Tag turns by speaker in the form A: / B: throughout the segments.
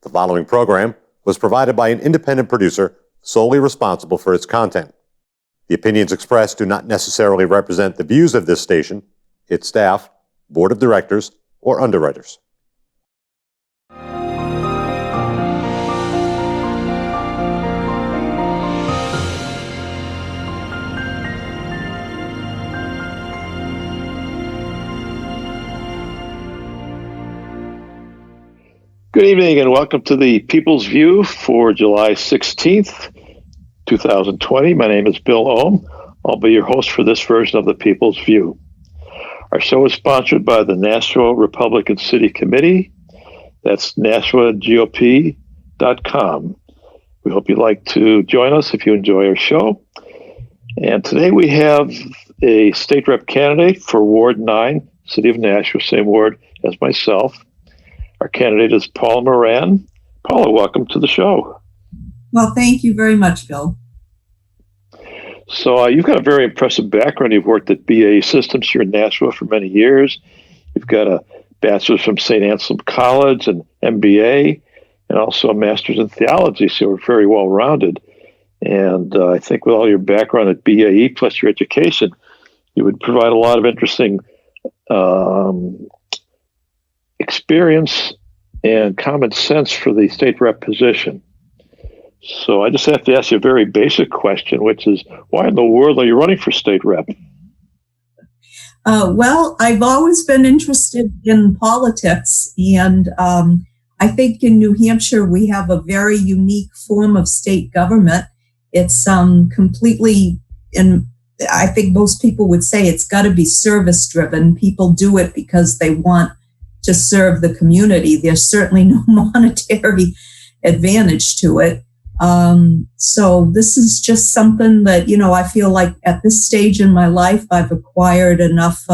A: The following program was provided by an independent producer solely responsible for its content. The opinions expressed do not necessarily represent the views of this station, its staff, board of directors, or underwriters.
B: Good evening and welcome to the People's View for July 16th, 2020. My name is Bill Ohm. I'll be your host for this version of the People's View. Our show is sponsored by the Nashua Republican City Committee. That's NashuaGOP.com. We hope you'd like to join us if you enjoy our show. And today we have a state rep candidate for Ward 9, City of Nashua, same ward as myself. Our candidate is Paula Moran. Paula, welcome to the show.
C: Well, thank you very much, Bill.
B: So you've got a very impressive background. You've worked at BAE Systems here in Nashua for many years. You've got a bachelor's from St. Anselm College, an MBA, and also a master's in theology, so you're very well-rounded. And I think with all your background at BAE plus your education, you would provide a lot of interesting experience and common sense for the state rep position. So I just have to ask you a very basic question, which is, why in the world are you running for state rep?
C: Well, I've always been interested in politics, and I think in New Hampshire we have a very unique form of state government. It's completely, and I think most people would say it's got to be service-driven. People do it because they want to serve the community. There's certainly no monetary advantage to it. So this is just something that, I feel like at this stage in my life, I've acquired enough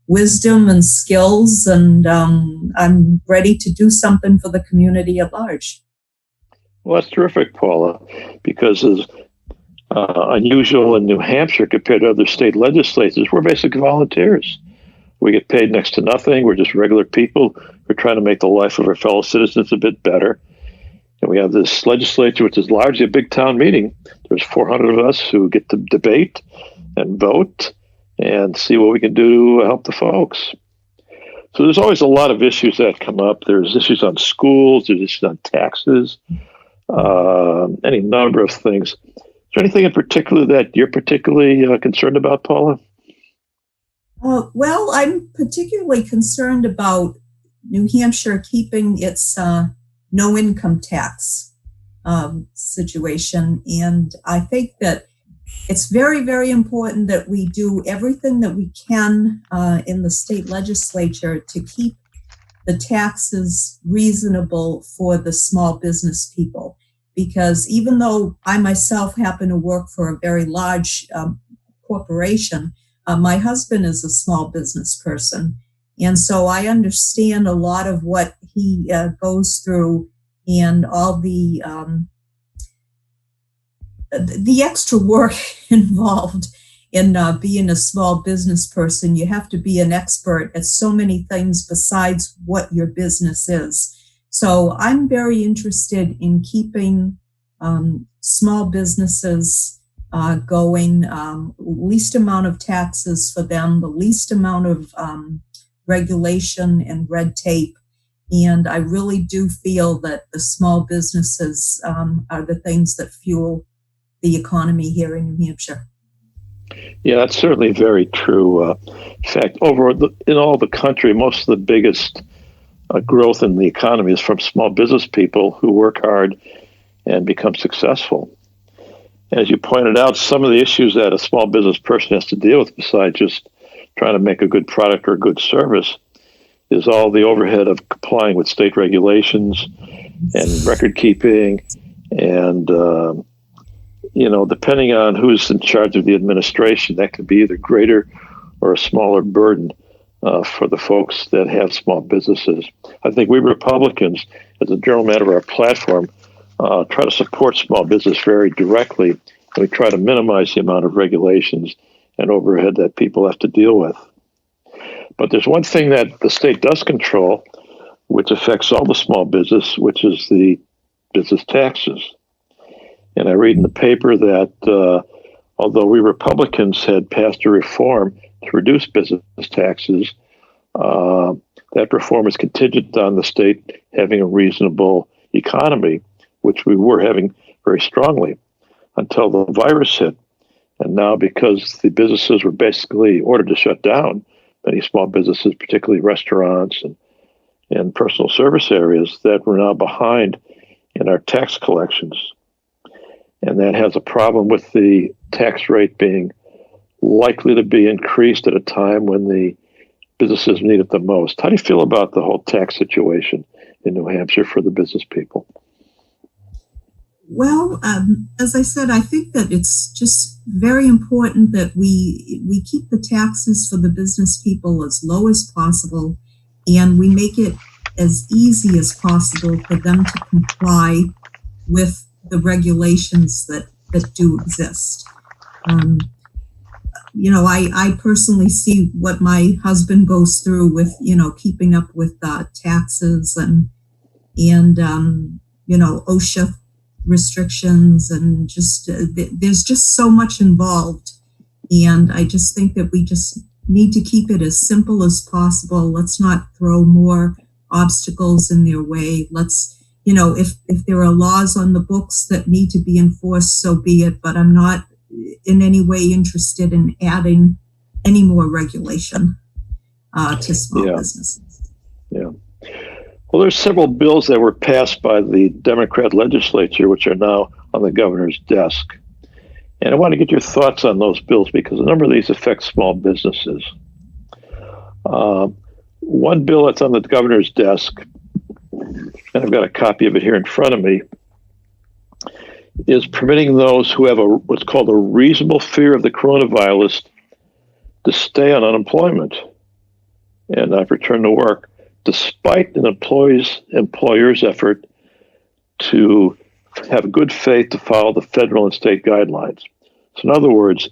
C: wisdom and skills, and I'm ready to do something for the community at large.
B: Well, that's terrific, Paula, because as unusual in New Hampshire compared to other state legislatures, we're basically volunteers. We get paid next to nothing. We're just regular people. We're trying to make the life of our fellow citizens a bit better. And we have this legislature, which is largely a big town meeting. There's 400 of us who get to debate and vote and see what we can do to help the folks. So there's always a lot of issues that come up. There's issues on schools. There's issues on taxes, any number of things. Is there anything in particular that you're particularly concerned about, Paula?
C: Well, I'm particularly concerned about New Hampshire keeping its no income tax situation. And I think that it's very, very important that we do everything that we can in the state legislature to keep the taxes reasonable for the small business people. Because even though I myself happen to work for a very large corporation, my husband is a small business person, and so I understand a lot of what he goes through and all the extra work involved in being a small business person. You have to be an expert at so many things besides what your business is. So I'm very interested in keeping small businesses going, least amount of taxes for them, the least amount of regulation and red tape. And I really do feel that the small businesses are the things that fuel the economy here in New Hampshire.
B: Yeah, that's certainly very true. In fact, in all the country, most of the biggest growth in the economy is from small business people who work hard and become successful. As you pointed out, some of the issues that a small business person has to deal with, besides just trying to make a good product or a good service, is all the overhead of complying with state regulations and record keeping. And, depending on who's in charge of the administration, that could be either greater or a smaller burden for the folks that have small businesses. I think we Republicans, as a general matter of our platform, try to support small business very directly, and we try to minimize the amount of regulations and overhead that people have to deal with. But there's one thing that the state does control, which affects all the small business, which is the business taxes. And I read in the paper that although we Republicans had passed a reform to reduce business taxes, that reform is contingent on the state having a reasonable economy, which we were having very strongly until the virus hit. And now, because the businesses were basically ordered to shut down, many small businesses, particularly restaurants and personal service areas, that we're now behind in our tax collections. And that has a problem with the tax rate being likely to be increased at a time when the businesses need it the most. How do you feel about the whole tax situation in New Hampshire for the business people?
C: Well, as I said, I think that it's just very important that we keep the taxes for the business people as low as possible, and we make it as easy as possible for them to comply with the regulations that do exist. I personally see what my husband goes through with, keeping up with taxes and OSHA restrictions, and just there's just so much involved. And I just think that we just need to keep it as simple as possible. Let's not throw more obstacles in their way. Let's, if there are laws on the books that need to be enforced, so be it. But I'm not in any way interested in adding any more regulation to small businesses.
B: Yeah. Well, there's several bills that were passed by the Democrat legislature, which are now on the governor's desk. And I want to get your thoughts on those bills because a number of these affect small businesses. One bill that's on the governor's desk, and I've got a copy of it here in front of me, is permitting those who have what's called a reasonable fear of the coronavirus to stay on unemployment and not return to work, despite an employer's effort to have good faith to follow the federal and state guidelines. So in other words,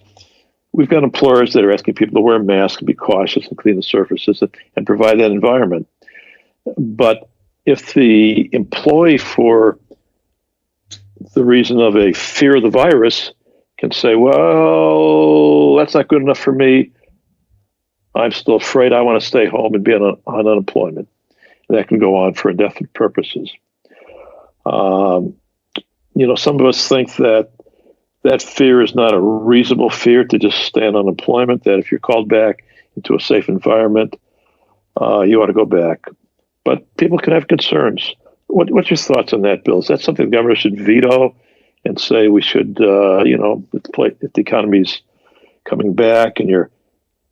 B: we've got employers that are asking people to wear masks and be cautious and clean the surfaces and provide that environment. But if the employee, for the reason of a fear of the virus, can say, well, that's not good enough for me, I'm still afraid, I want to stay home and be on unemployment. And that can go on for indefinite purposes. Some of us think that fear is not a reasonable fear to just stay on unemployment, that if you're called back into a safe environment, you ought to go back. But people can have concerns. What's your thoughts on that, Bill? Is that something the governor should veto and say we should, if the economy's coming back and your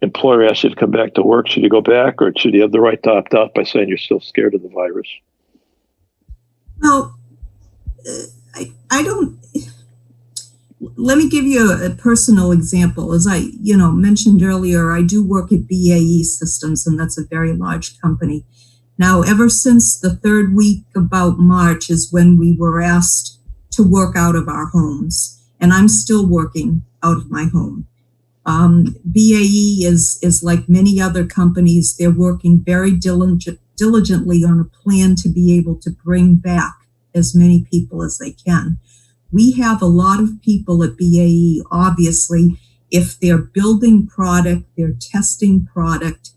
B: employer asks you to come back to work, should you go back, or should you have the right to opt out by saying you're still scared of the virus?
C: Well, I don't. Let me give you a personal example. As I, mentioned earlier, I do work at BAE Systems, and that's a very large company. Now, ever since the third week about March is when we were asked to work out of our homes, and I'm still working out of my home. BAE is like many other companies. They're working very diligently on a plan to be able to bring back as many people as they can. We have a lot of people at BAE, obviously, if they're building product, they're testing product,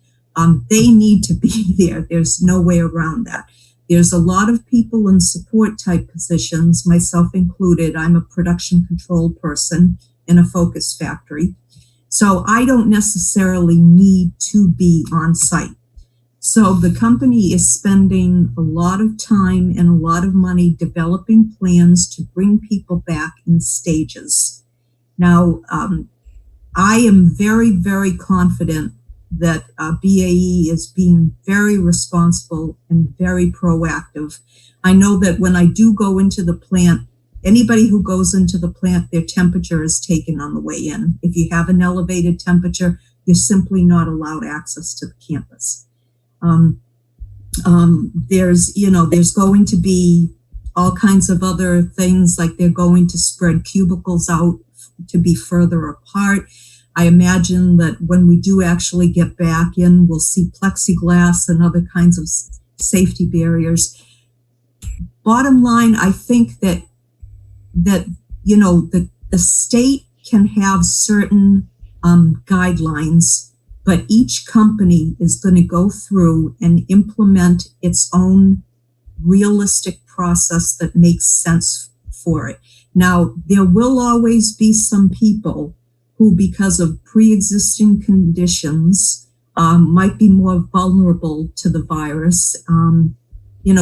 C: they need to be there. There's no way around that. There's a lot of people in support type positions, myself included. I'm a production control person in a focus factory. So I don't necessarily need to be on site. So the company is spending a lot of time and a lot of money developing plans to bring people back in stages. Now, I am very, very confident that BAE is being very responsible and very proactive. I know that when I do go into the plant, anybody who goes into the plant, their temperature is taken on the way in. If you have an elevated temperature, you're simply not allowed access to the campus. There's going to be all kinds of other things, like they're going to spread cubicles out to be further apart. I imagine that when we do actually get back in, we'll see plexiglass and other kinds of safety barriers. Bottom line, I think that the state can have certain guidelines, but each company is going to go through and implement its own realistic process that makes sense for it. Now, there will always be some people who, because of pre-existing conditions, might be more vulnerable to the virus.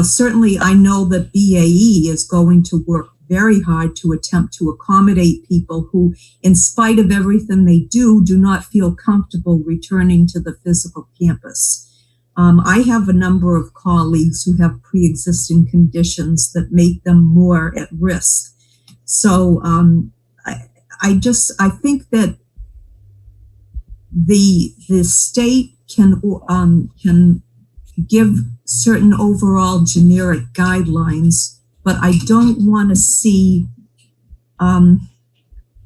C: Certainly I know that BAE is going to work very hard to attempt to accommodate people who, in spite of everything they do not feel comfortable returning to the physical campus. I have a number of colleagues who have pre-existing conditions that make them more at risk. So I think that the state can give certain overall generic guidelines, but I don't want to see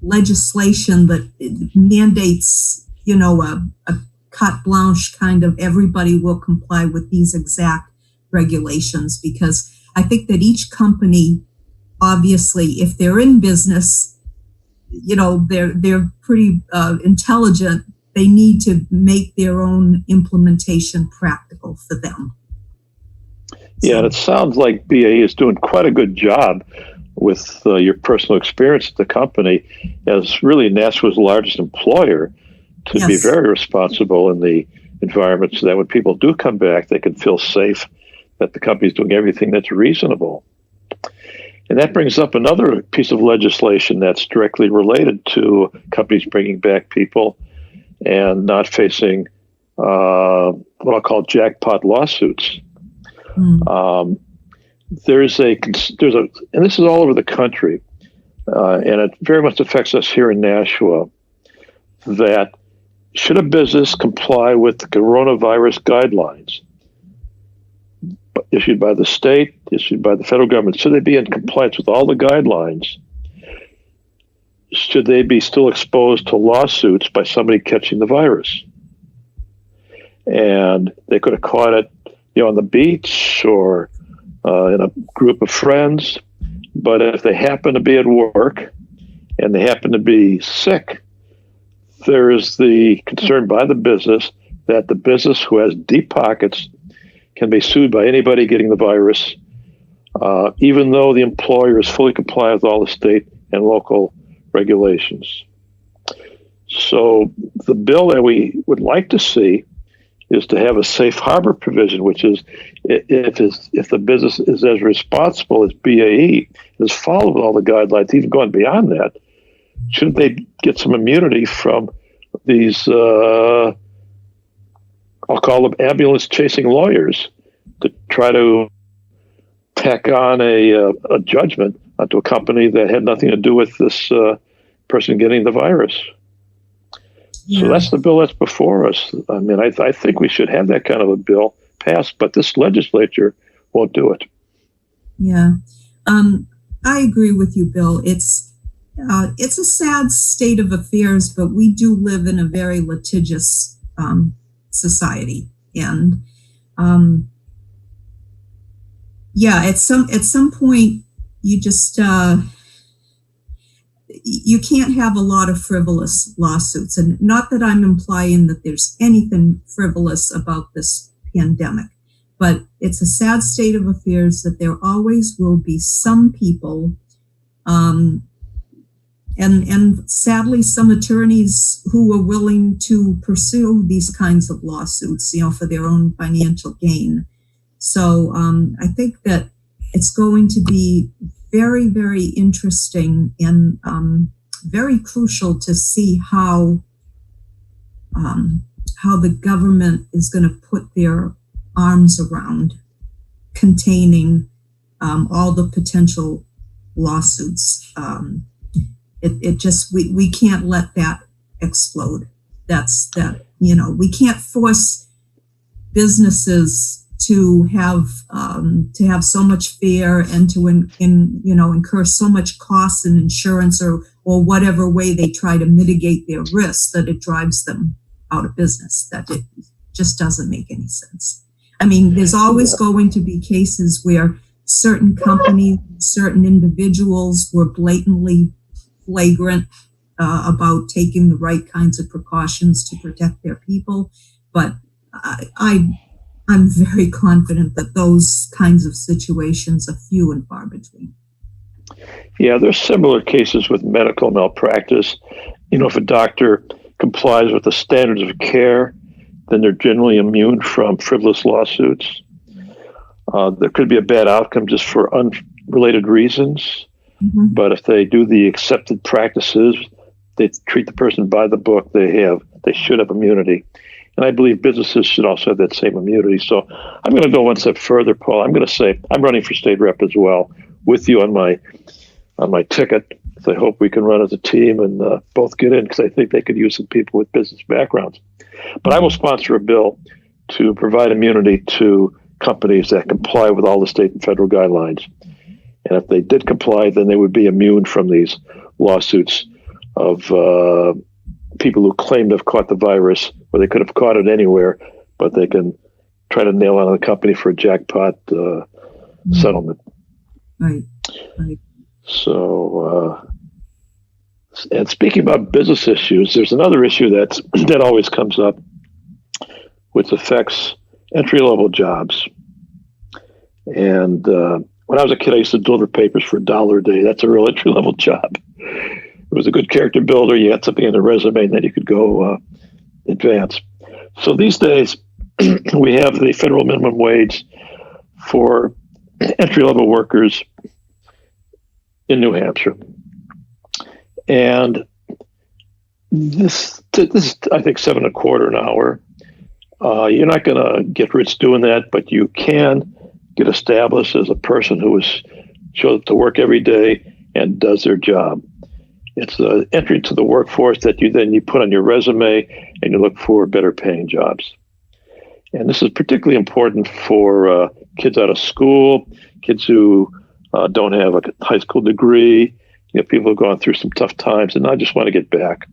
C: legislation that mandates, a carte blanche kind of everybody will comply with these exact regulations, because I think that each company, obviously, if they're in business, they're pretty intelligent. They need to make their own implementation practical for them.
B: Yeah, and it sounds like BAE is doing quite a good job with your personal experience at the company as really NASA's largest employer to
C: Yes.
B: be very responsible in the environment so that when people do come back, they can feel safe that the company's doing everything that's reasonable. And that brings up another piece of legislation that's directly related to companies bringing back people and not facing what I'll call jackpot lawsuits. There's a, and this is all over the country, and it very much affects us here in Nashua, that should a business comply with the coronavirus guidelines issued by the state, issued by the federal government, should they be in compliance with all the guidelines? Should they be still exposed to lawsuits by somebody catching the virus? And they could have caught it, on the beach or in a group of friends. But if they happen to be at work and they happen to be sick, there is the concern by the business that the business who has deep pockets can be sued by anybody getting the virus, even though the employer is fully compliant with all the state and local regulations. So the bill that we would like to see is to have a safe harbor provision, which is if the business is as responsible as BAE, has followed all the guidelines, even going beyond that, shouldn't they get some immunity from these, I'll call them ambulance chasing lawyers, to try to tack on a judgment onto a company that had nothing to do with this person getting the virus? Yeah. So that's the bill that's before us. I mean, I think we should have that kind of a bill passed, but this legislature won't do it.
C: Yeah, I agree with you, Bill. It's a sad state of affairs, but we do live in a very litigious society, and at some point you just you can't have a lot of frivolous lawsuits. And not that I'm implying that there's anything frivolous about this pandemic, but it's a sad state of affairs that there always will be some people, and sadly some attorneys who are willing to pursue these kinds of lawsuits, for their own financial gain. So I think that it's going to be very, very interesting and very crucial to see how the government is going to put their arms around containing all the potential lawsuits. We can't let that explode. We can't force businesses to have so much fear and to incur so much costs and insurance or whatever way they try to mitigate their risks that it drives them out of business. That it just doesn't make any sense. I mean, there's always going to be cases where certain companies, certain individuals were blatantly flagrant about taking the right kinds of precautions to protect their people. But I'm very confident that those kinds of situations are few and far between.
B: Yeah, there's similar cases with medical malpractice. If a doctor complies with the standards of care, then they're generally immune from frivolous lawsuits. There could be a bad outcome just for unrelated reasons, but if they do the accepted practices, they treat the person by the book, they should have immunity. And I believe businesses should also have that same immunity. So I'm going to go one step further, Paul. I'm going to say I'm running for state rep as well with you on my ticket. So I hope we can run as a team and both get in, because I think they could use some people with business backgrounds. But I will sponsor a bill to provide immunity to companies that comply with all the state and federal guidelines. And if they did comply, then they would be immune from these lawsuits of people who claim to have caught the virus, or they could have caught it anywhere, but they can try to nail it on the company for a jackpot settlement.
C: Right.
B: So, and speaking about business issues, there's another issue that always comes up, which affects entry-level jobs. And when I was a kid, I used to deliver papers for $1 a day. That's a real entry-level job. It was a good character builder. You had something in the resume, and then you could go advance. So these days, we have the federal minimum wage for entry-level workers in New Hampshire. And this is, I think, $7.25 an hour. You're not going to get rich doing that, but you can get established as a person who shows up to work every day and does their job. It's the entry to the workforce that you put on your resume, and you look for better paying jobs. And this is particularly important for kids out of school, kids who don't have a high school degree, people who've gone through some tough times and I just want to get back.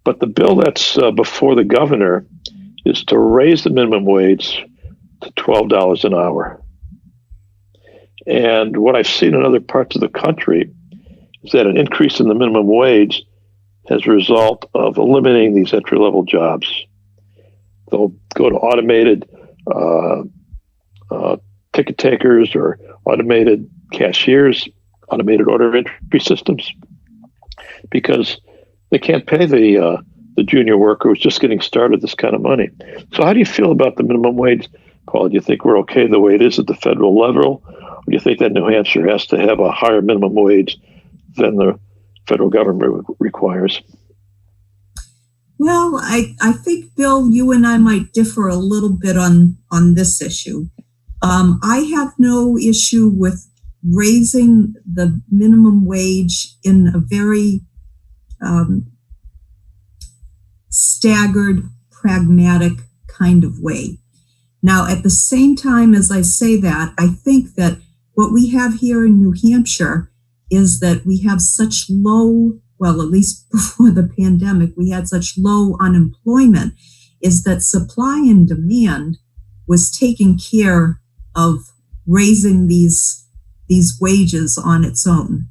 B: But the bill that's before the governor is to raise the minimum wage to $12 an hour. And what I've seen in other parts of the country is that an increase in the minimum wage as a result of eliminating these entry-level jobs. They'll go to automated ticket takers or automated cashiers, automated order entry systems, because they can't pay the junior worker who's just getting started this kind of money. So how do you feel about the minimum wage, Paul? Do you think we're okay the way it is at the federal level? Or do you think that New Hampshire has to have a higher minimum wage than the federal government requires?
C: Well, I think, Bill, you and I might differ a little bit on this issue. I have no issue with raising the minimum wage in a very staggered, pragmatic kind of way. Now, at the same time as I say that, I think that what we have here in New Hampshire is that we have such low, well, at least before the pandemic, we had such low unemployment, is that supply and demand was taking care of raising these wages on its own.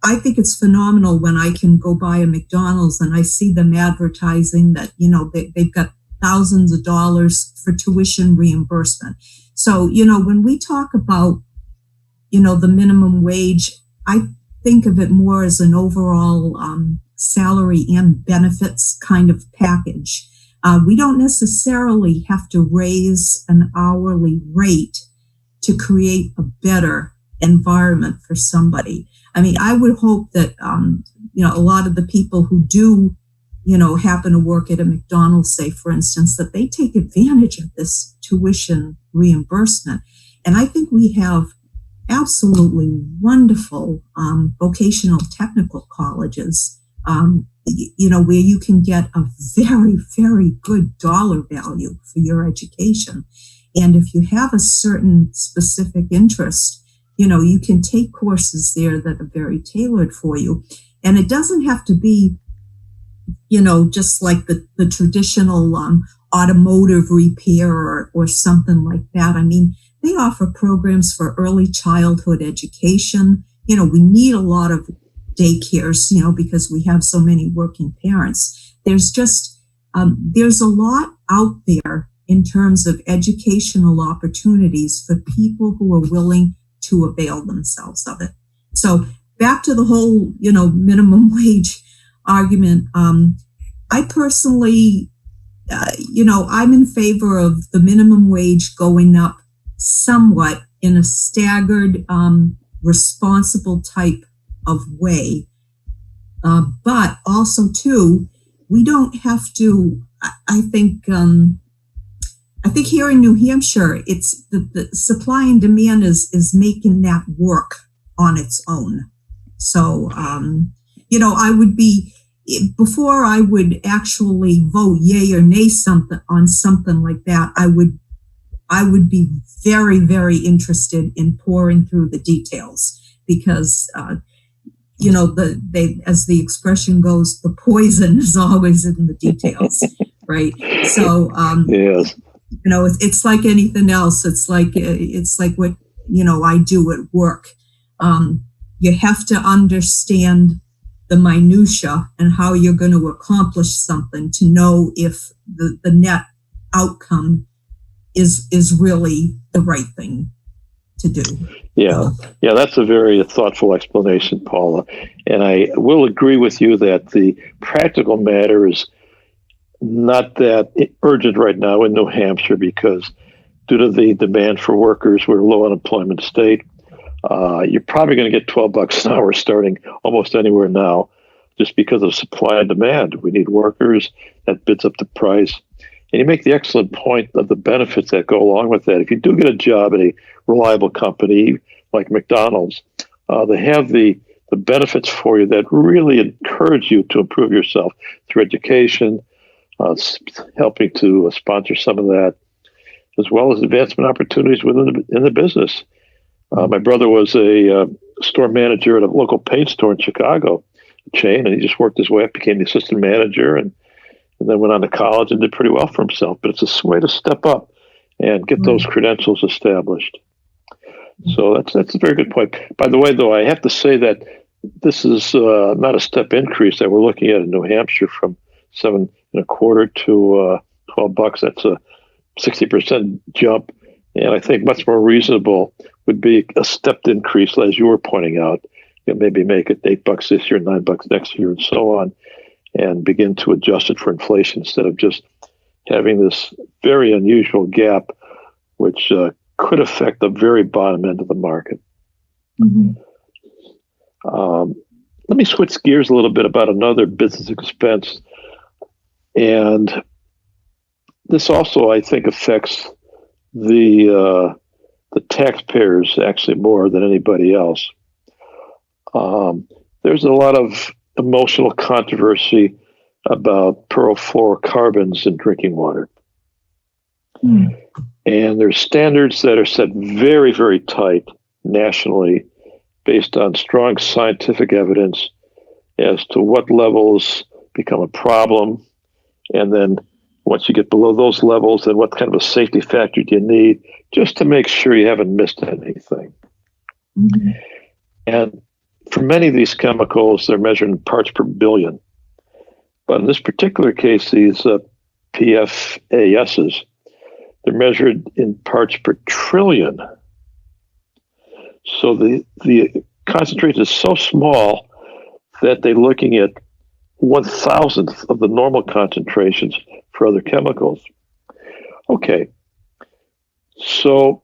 C: I think it's phenomenal when I can go by a McDonald's and I see them advertising that, they've got thousands of dollars for tuition reimbursement. So, when we talk about, the minimum wage, I think of it more as an overall salary and benefits kind of package. We don't necessarily have to raise an hourly rate to create a better environment for somebody. I mean, I would hope that, a lot of the people who do, happen to work at a McDonald's, say, for instance, that they take advantage of this tuition reimbursement. And I think we have absolutely wonderful vocational technical colleges, where you can get a very, very good dollar value for your education. And if you have a certain specific interest, you can take courses there that are very tailored for you. And it doesn't have to be, just like the traditional automotive repair or something like that. I mean, they offer programs for early childhood education. We need a lot of daycares, because we have so many working parents. There's just, there's a lot out there in terms of educational opportunities for people who are willing to avail themselves of it. So back to the whole, minimum wage argument. I personally, I'm in favor of the minimum wage going up somewhat in a staggered, responsible type of way. But also too, we don't have to, I think here in New Hampshire, it's the supply and demand is making that work on its own. So, I would be, before I would actually vote yay or nay on something like that, I would be very, very interested in pouring through the details because, as the expression goes, the poison is always in the details, right? So,
B: Yes.
C: It's like anything else. It's like what, I do at work. You have to understand the minutia and how you're going to accomplish something to know if the net outcome is really the right thing to do.
B: Yeah. Yeah, that's a very thoughtful explanation, Paula. And I will agree with you that the practical matter is not that urgent right now in New Hampshire because due to the demand for workers, we're a low unemployment state. You're probably going to get $12 an hour starting almost anywhere now just because of supply and demand. We need workers. That bids up the price. And you make the excellent point of the benefits that go along with that. If you do get a job at a reliable company like McDonald's, they have the benefits for you that really encourage you to improve yourself through education, helping to sponsor some of that, as well as advancement opportunities in the business. My brother was a store manager at a local paint store in Chicago, a chain, and he just worked his way up, became the assistant manager, and then went on to college and did pretty well for himself. But it's a way to step up and get those credentials established. So that's a very good point. By the way, though, I have to say that this is not a step increase that we're looking at in New Hampshire from $7.25 to $12. That's a 60% jump. And I think much more reasonable would be a stepped increase, as you were pointing out. Maybe make it $8 this year, $9 next year, and so on, and begin to adjust it for inflation instead of just having this very unusual gap, which could affect the very bottom end of the market.
C: Mm-hmm.
B: Let me switch gears a little bit about another business expense. And this also, I think, affects the taxpayers actually more than anybody else. There's a lot of emotional controversy about perfluorocarbons in drinking water. Mm. And there's standards that are set very, very tight nationally based on strong scientific evidence as to what levels become a problem. And then once you get below those levels, then what kind of a safety factor do you need just to make sure you haven't missed anything. Mm-hmm. And for many of these chemicals, they're measured in parts per billion. But in this particular case, these PFASs, they're measured in parts per trillion. So the concentration is so small that they're looking at 1,000th of the normal concentrations for other chemicals. Okay. So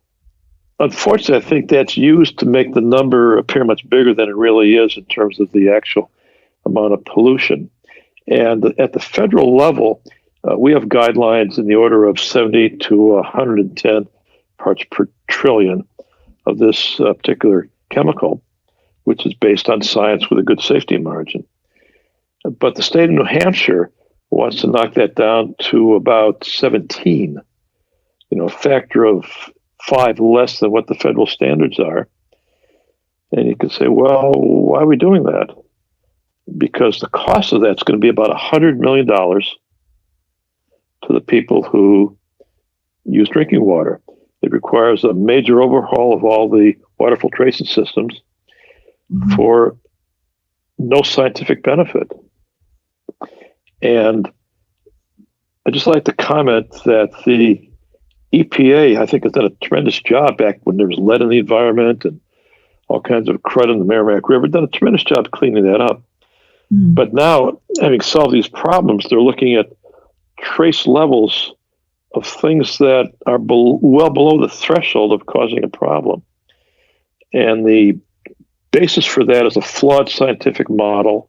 B: unfortunately, I think that's used to make the number appear much bigger than it really is in terms of the actual amount of pollution. And at the federal level, we have guidelines in the order of 70 to 110 parts per trillion of this particular chemical, which is based on science with a good safety margin. But the state of New Hampshire wants to knock that down to about 17, a factor of 5 less than what the federal standards are. And you can say, well, why are we doing that? Because the cost of that's going to be about $100 million to the people who use drinking water. It requires a major overhaul of all the water filtration systems for no scientific benefit. And I'd just like to comment that the EPA, I think, has done a tremendous job back when there was lead in the environment and all kinds of crud in the Merrimack River, done a tremendous job cleaning that up. But now, having solved these problems, they're looking at trace levels of things that are well below the threshold of causing a problem. And the basis for that is a flawed scientific model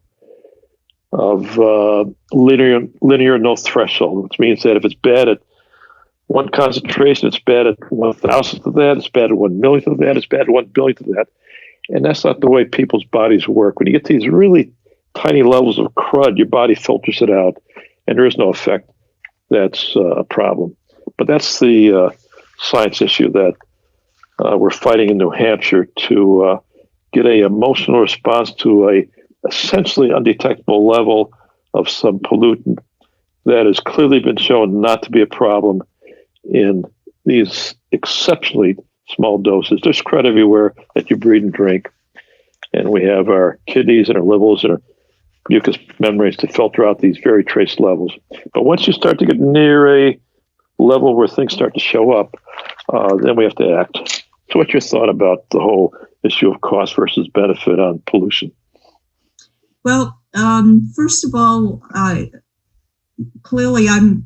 B: of linear no threshold, which means that if it's bad at one concentration, it's bad at 1,000th of that, it's bad at 1,000,000th of that, it's bad at 1,000,000,000th of that. And that's not the way people's bodies work. When you get to these really tiny levels of crud, your body filters it out, and there is no effect. That's a problem. But that's the science issue that we're fighting in New Hampshire to get an emotional response to a essentially undetectable level of some pollutant that has clearly been shown not to be a problem in these exceptionally small doses. There's crud everywhere that you breathe and drink. And we have our kidneys and our livers and our mucous membranes to filter out these very trace levels. But once you start to get near a level where things start to show up, then we have to act. So what's your thought about the whole issue of cost versus benefit on pollution?
C: Well, first of all, clearly I'm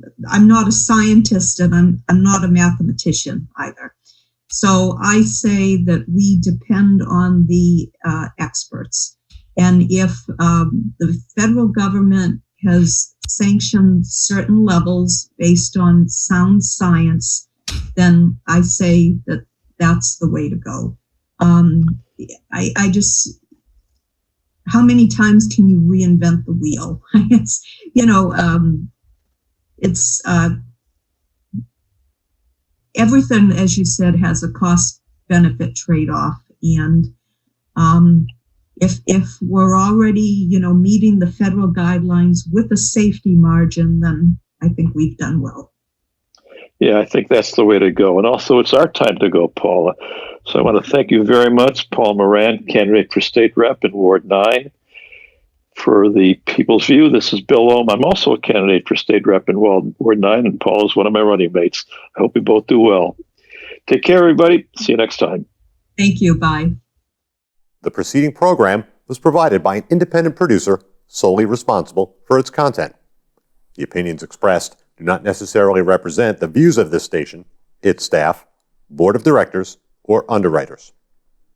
C: not a scientist and I'm not a mathematician either. So I say that we depend on the experts. And if the federal government has sanctioned certain levels based on sound science, then I say that that's the way to go. I just, how many times can you reinvent the wheel? It's, it's everything, as you said, has a cost-benefit trade-off. And if we're already, meeting the federal guidelines with a safety margin, then I think we've done well.
B: Yeah, I think that's the way to go. And also, it's our time to go, Paula. So I want to thank you very much, Paula Moran, candidate for state rep in Ward 9. For the People's View, this is Bill Ohm. I'm also a candidate for state rep in Ward 9, and Paula is one of my running mates. I hope we both do well. Take care, everybody. See you next time.
C: Thank you. Bye.
A: The preceding program was provided by an independent producer solely responsible for its content. The opinions expressed do not necessarily represent the views of this station, its staff, board of directors, or underwriters.